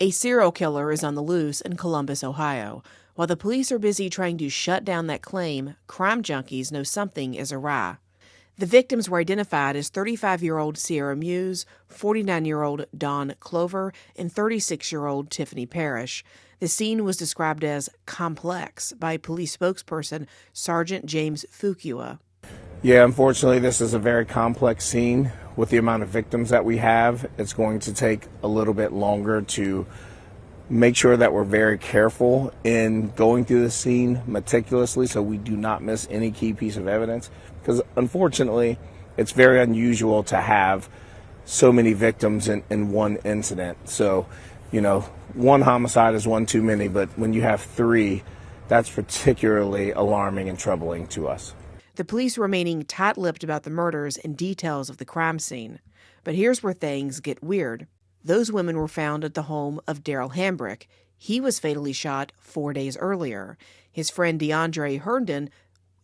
A serial killer is on the loose in Columbus, Ohio. While the police are busy trying to shut down that claim, crime junkies know something is awry. The victims were identified as 35-year-old Sierra Muse, 49-year-old Dawn Clover, and 36-year-old Tiffany Parrish. The scene was described as complex by police spokesperson Sergeant James Fuqua. Yeah, unfortunately, this is a very complex scene. With the amount of victims that we have, it's going to take a little bit longer to make sure that we're very careful in going through the scene meticulously so we do not miss any key piece of evidence. Because unfortunately, it's very unusual to have so many victims in one incident. So, one homicide is one too many, but when you have three, that's particularly alarming and troubling to us. The police remaining tight-lipped about the murders and details of the crime scene. But here's where things get weird. Those women were found at the home of Darrell Hambrick. He was fatally shot 4 days earlier. His friend Deandre Herndon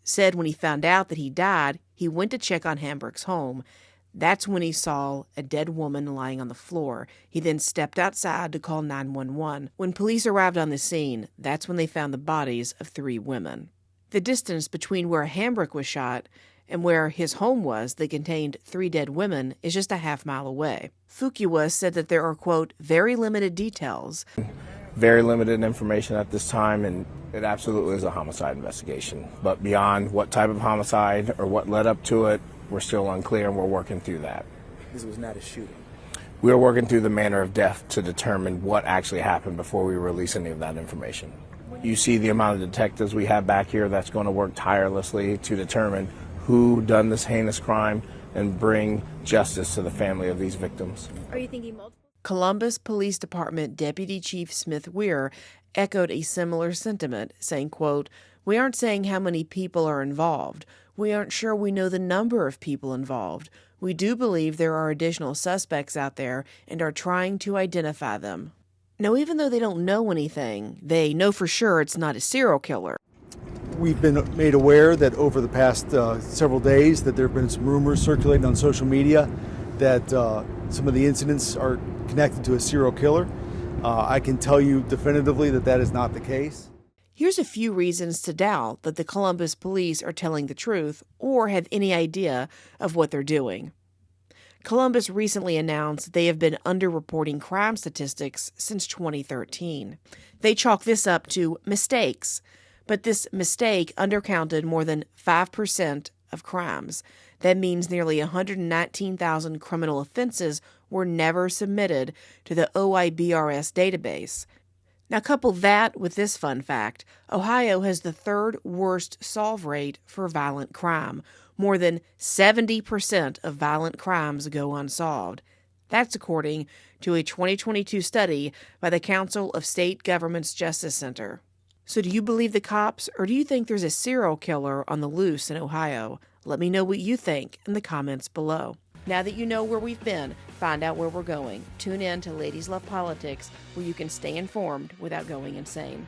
said when he found out that he died, he went to check on Hambrick's home. That's when he saw a dead woman lying on the floor. He then stepped outside to call 911. When police arrived on the scene, that's when they found the bodies of 3 women. The distance between where Hambrick was shot and where his home was that contained 3 dead women is just a half-mile away. Fuqua said that there are, quote, very limited details. Very limited information at this time, and it absolutely is a homicide investigation. But beyond what type of homicide or what led up to it, we're still unclear, and we're working through that. This was not a shooting. We're working through the manner of death to determine what actually happened before we release any of that information. You see the amount of detectives we have back here that's going to work tirelessly to determine who done this heinous crime and bring justice to the family of these victims. Are you thinking multiple? Columbus Police Department Deputy Chief Smith Weir echoed a similar sentiment, saying, quote, we aren't saying how many people are involved. We aren't sure we know the number of people involved. We do believe there are additional suspects out there and are trying to identify them. Now, even though they don't know anything, they know for sure it's not a serial killer. We've been made aware that over the past several days that there have been some rumors circulating on social media that some of the incidents are connected to a serial killer. I can tell you definitively that that is not the case. Here's a few reasons to doubt that the Columbus police are telling the truth or have any idea of what they're doing. Columbus recently announced they have been underreporting crime statistics since 2013. They chalk this up to mistakes, but this mistake undercounted more than 5% of crimes. That means nearly 119,000 criminal offenses were never submitted to the OIBRS database. Now couple that with this fun fact. Ohio has the 3rd worst solve rate for violent crime. More than 70% of violent crimes go unsolved. That's according to a 2022 study by the Council of State Governments Justice Center. So do you believe the cops, or do you think there's a serial killer on the loose in Ohio? Let me know what you think in the comments below. Now that you know where we've been, find out where we're going. Tune in to Ladies Love Politics, where you can stay informed without going insane.